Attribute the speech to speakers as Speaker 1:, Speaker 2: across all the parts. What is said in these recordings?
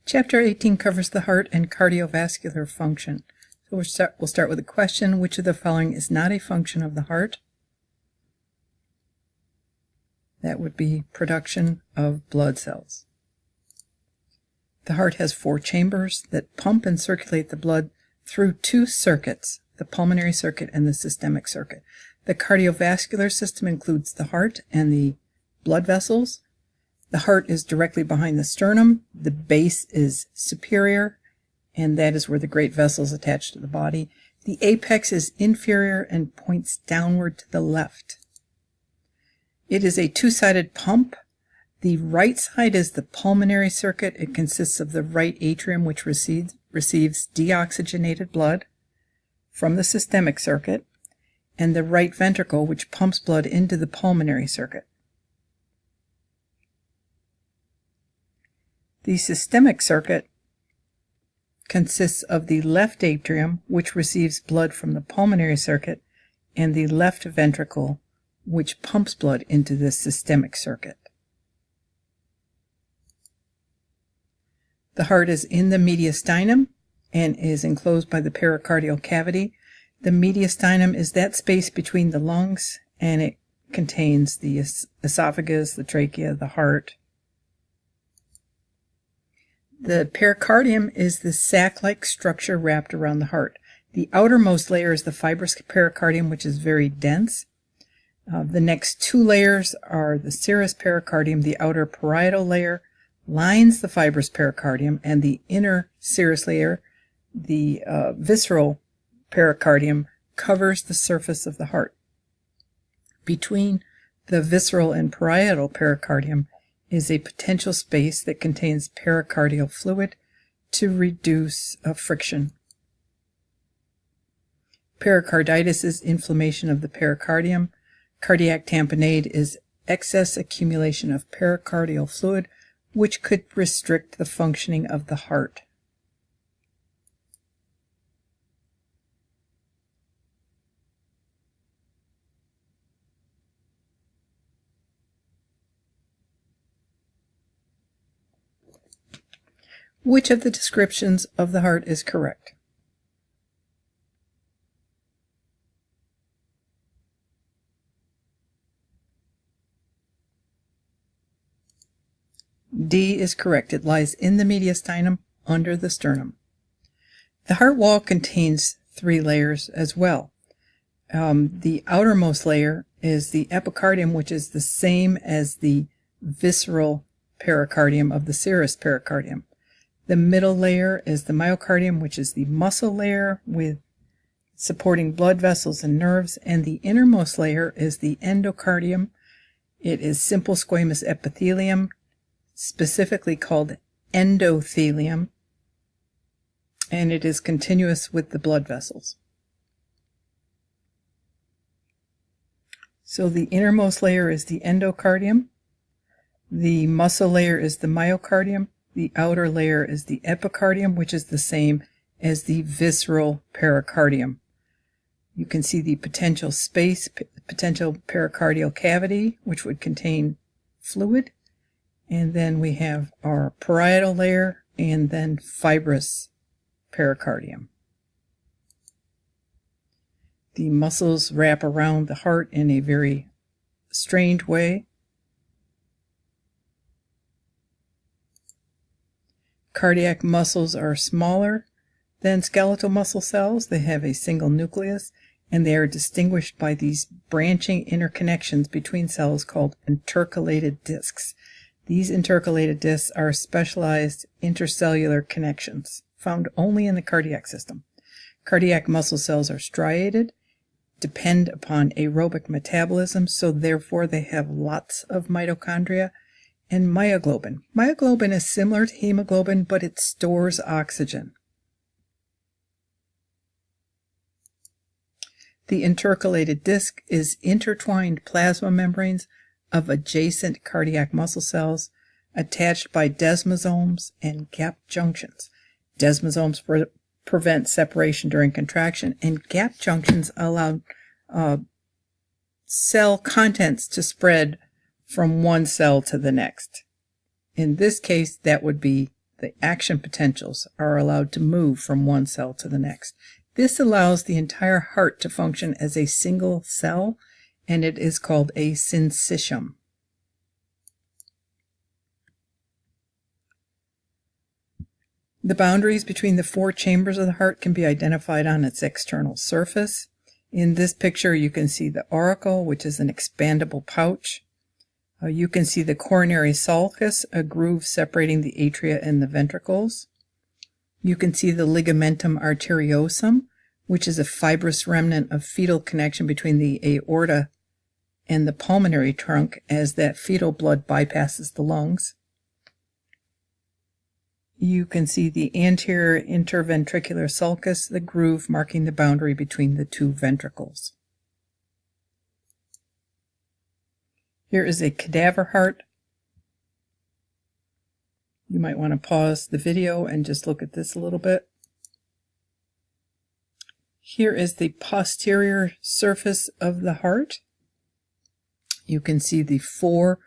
Speaker 1: Chapter 18 covers the heart and cardiovascular function. So we'll start with a question: which of the following is not a function of the heart? That would be production of blood cells. The heart has 4 chambers that pump and circulate the blood through 2 circuits, the pulmonary circuit and the systemic circuit. The cardiovascular system includes the heart and the blood vessels. The heart is directly behind the sternum. The base is superior, and that is where the great vessels attach to the body. The apex is inferior and points downward to the left. It is a 2-sided pump. The right side is the pulmonary circuit. It consists of the right atrium, which receives deoxygenated blood from the systemic circuit, and the right ventricle, which pumps blood into the pulmonary circuit. The systemic circuit consists of the left atrium, which receives blood from the pulmonary circuit, and the left ventricle, which pumps blood into the systemic circuit. The heart is in the mediastinum and is enclosed by the pericardial cavity. The mediastinum is that space between the lungs, and it contains the esophagus, the trachea, the heart. The pericardium is the sac-like structure wrapped around the heart. The outermost layer is the fibrous pericardium, which is very dense. The next 2 layers are the serous pericardium. The outer parietal layer lines the fibrous pericardium, and the inner serous layer, the visceral pericardium, covers the surface of the heart. Between the visceral and parietal pericardium is a potential space that contains pericardial fluid to reduce friction. Pericarditis is inflammation of the pericardium. Cardiac tamponade is excess accumulation of pericardial fluid, which could restrict the functioning of the heart. Which of the descriptions of the heart is correct? D is correct. It lies in the mediastinum under the sternum. The heart wall contains 3 layers as well. The outermost layer is the epicardium, which is the same as the visceral pericardium of the serous pericardium. The middle layer is the myocardium, which is the muscle layer with supporting blood vessels and nerves, and the innermost layer is the endocardium. It is simple squamous epithelium, specifically called endothelium, and it is continuous with the blood vessels. So the innermost layer is the endocardium, the muscle layer is the myocardium, the outer layer is the epicardium, which is the same as the visceral pericardium. You can see the potential space, potential pericardial cavity, which would contain fluid. And then we have our parietal layer, and then fibrous pericardium. The muscles wrap around the heart in a very strange way. Cardiac muscles are smaller than skeletal muscle cells. They have a single nucleus, and they are distinguished by these branching interconnections between cells called intercalated discs. These intercalated discs are specialized intercellular connections found only in the cardiac system. Cardiac muscle cells are striated, depend upon aerobic metabolism, so therefore they have lots of mitochondria, and myoglobin. Myoglobin is similar to hemoglobin, but it stores oxygen. The intercalated disc is intertwined plasma membranes of adjacent cardiac muscle cells attached by desmosomes and gap junctions. Desmosomes prevent separation during contraction, and gap junctions allow cell contents to spread from one cell to the next. In this case, that would be the action potentials are allowed to move from one cell to the next. This allows the entire heart to function as a single cell, and it is called a syncytium. The boundaries between the four chambers of the heart can be identified on its external surface. In this picture, you can see the auricle, which is an expandable pouch. You can see the coronary sulcus, a groove separating the atria and the ventricles. You can see the ligamentum arteriosum, which is a fibrous remnant of fetal connection between the aorta and the pulmonary trunk as that fetal blood bypasses the lungs. You can see the anterior interventricular sulcus, the groove marking the boundary between the two ventricles. Here is a cadaver heart. You might want to pause the video and just look at this a little bit. Here is the posterior surface of the heart. You can see the four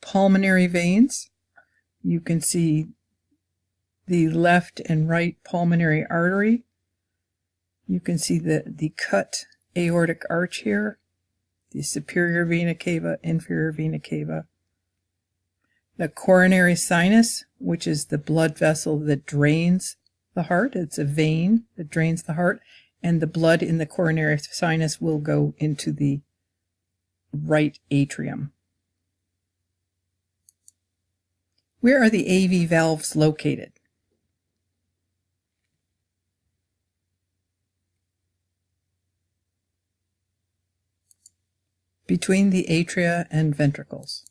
Speaker 1: pulmonary veins. You can see the left and right pulmonary artery. You can see the cut aortic arch here, the superior vena cava, inferior vena cava. The coronary sinus, which is the blood vessel that drains the heart. It's a vein that drains the heart, and the blood in the coronary sinus will go into the right atrium. Where are the AV valves located? Between the atria and ventricles.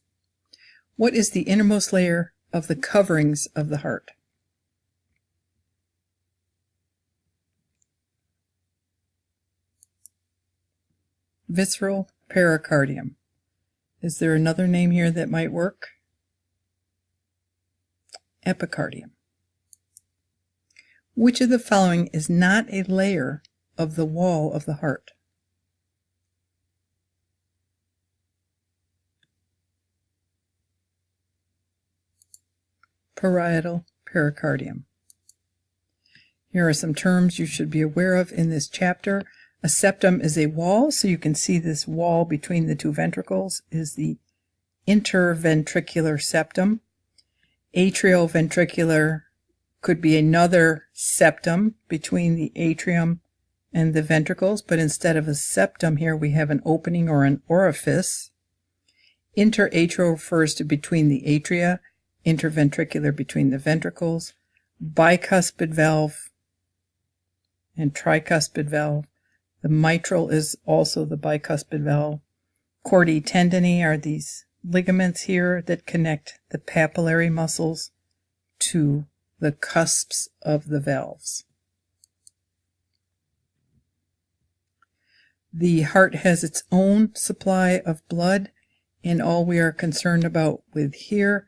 Speaker 1: What is the innermost layer of the coverings of the heart? Visceral pericardium. Is there another name here that might work? Epicardium. Which of the following is not a layer of the wall of the heart? Parietal pericardium. Here are some terms you should be aware of in this chapter. A septum is a wall, so you can see this wall between the two ventricles is the interventricular septum. Atrioventricular could be another septum between the atrium and the ventricles, but instead of a septum here we have an opening or an orifice. Interatrial refers to between the atria, interventricular between the ventricles, bicuspid valve and tricuspid valve. The mitral is also the bicuspid valve. Chordae tendineae are these ligaments here that connect the papillary muscles to the cusps of the valves. The heart has its own supply of blood, and all we are concerned about with here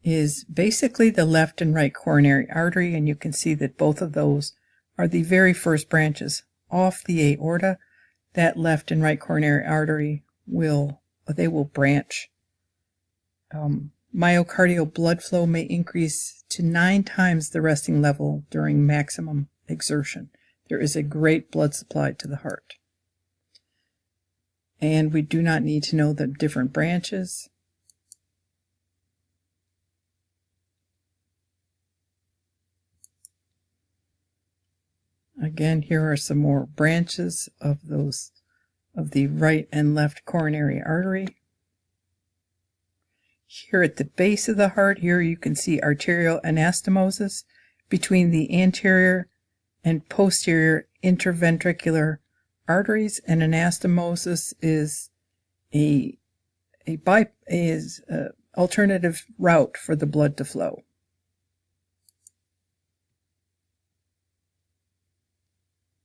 Speaker 1: is basically the left and right coronary artery, and you can see that both of those are the very first branches off the aorta. That left and right coronary artery will branch. Myocardial blood flow may increase to 9 times the resting level during maximum exertion. There is a great blood supply to the heart. And we do not need to know the different branches. Again, here are some more branches of the right and left coronary artery. Here at the base of the heart, here you can see arterial anastomosis between the anterior and posterior interventricular arteries, and anastomosis is a alternative route for the blood to flow.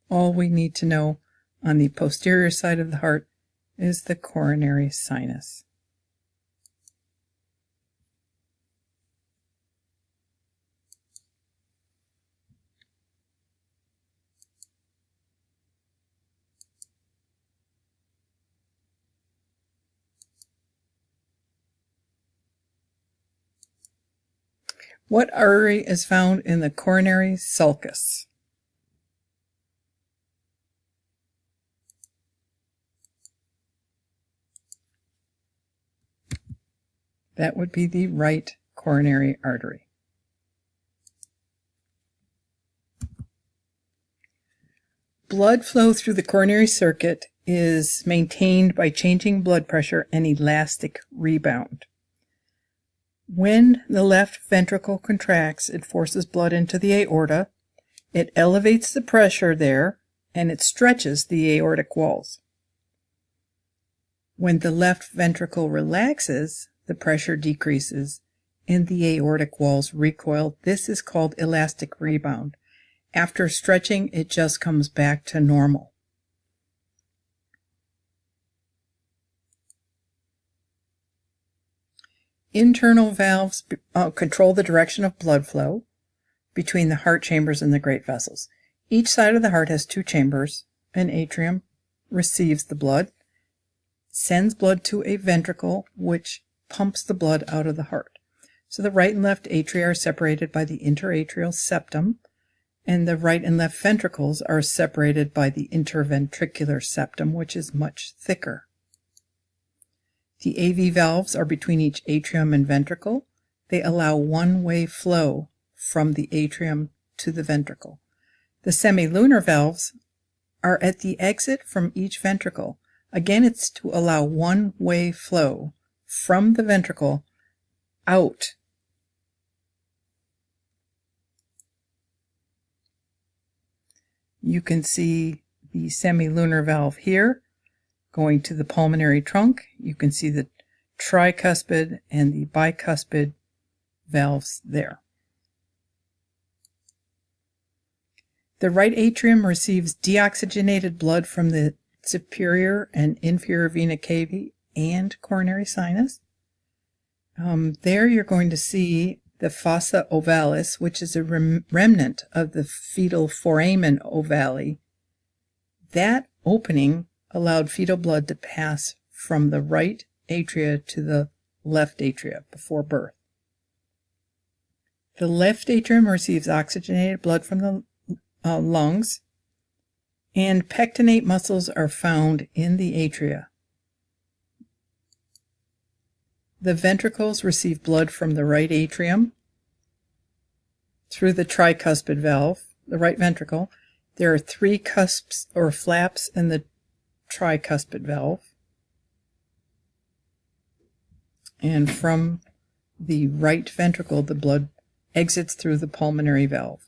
Speaker 1: All we need to know on the posterior side of the heart is the coronary sinus. What artery is found in the coronary sulcus? That would be the right coronary artery. Blood flow through the coronary circuit is maintained by changing blood pressure and elastic rebound. When the left ventricle contracts, it forces blood into the aorta, it elevates the pressure there, and it stretches the aortic walls. When the left ventricle relaxes, the pressure decreases and the aortic walls recoil. This is called elastic rebound. After stretching, it just comes back to normal. Internal valves control the direction of blood flow between the heart chambers and the great vessels. Each side of the heart has two chambers. An atrium receives the blood, sends blood to a ventricle, which pumps the blood out of the heart. So the right and left atria are separated by the interatrial septum, and the right and left ventricles are separated by the interventricular septum, which is much thicker. The AV valves are between each atrium and ventricle. They allow one-way flow from the atrium to the ventricle. The semilunar valves are at the exit from each ventricle. Again, it's to allow one-way flow from the ventricle out. You can see the semilunar valve here going to the pulmonary trunk. You can see the tricuspid and the bicuspid valves there. The right atrium receives deoxygenated blood from the superior and inferior vena cava and coronary sinus. There you're going to see the fossa ovalis, which is a remnant of the fetal foramen ovale. That opening allowed fetal blood to pass from the right atria to the left atria before birth. The left atrium receives oxygenated blood from the lungs, and pectinate muscles are found in the atria. The ventricles receive blood from the right atrium through the tricuspid valve, the right ventricle. There are three cusps or flaps in the tricuspid valve. And from the right ventricle, the blood exits through the pulmonary valve,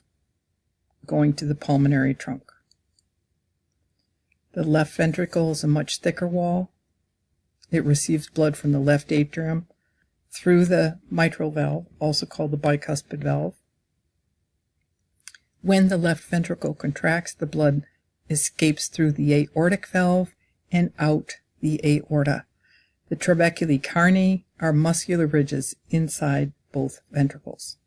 Speaker 1: going to the pulmonary trunk. The left ventricle is a much thicker wall. It receives blood from the left atrium through the mitral valve, also called the bicuspid valve. When the left ventricle contracts, the blood escapes through the aortic valve and out the aorta. The trabeculae carni are muscular ridges inside both ventricles.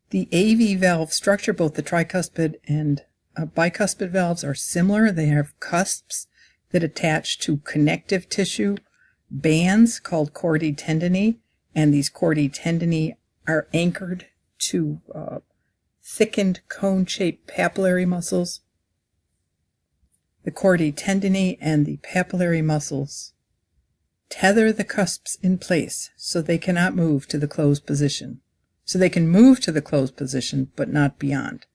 Speaker 1: The AV valve structure, both the tricuspid and bicuspid valves, are similar. They have cusps that attach to connective tissue, bands called chordae tendineae, and these chordae tendineae are anchored to thickened cone-shaped papillary muscles. The chordae tendineae and the papillary muscles tether the cusps in place so they cannot move to the closed position. So they can move to the closed position, but not beyond.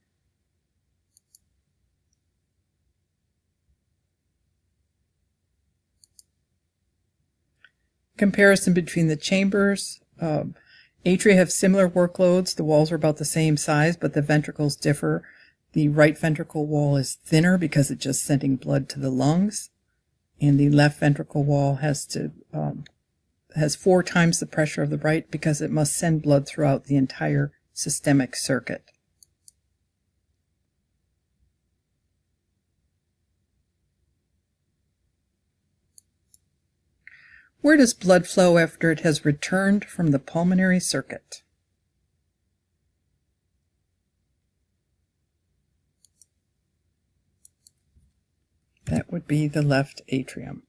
Speaker 1: Comparison between the chambers. Atria have similar workloads. The walls are about the same size, but the ventricles differ. The right ventricle wall is thinner because it's just sending blood to the lungs, and the left ventricle wall has 4 times the pressure of the right because it must send blood throughout the entire systemic circuit. Where does blood flow after it has returned from the pulmonary circuit? That would be the left atrium.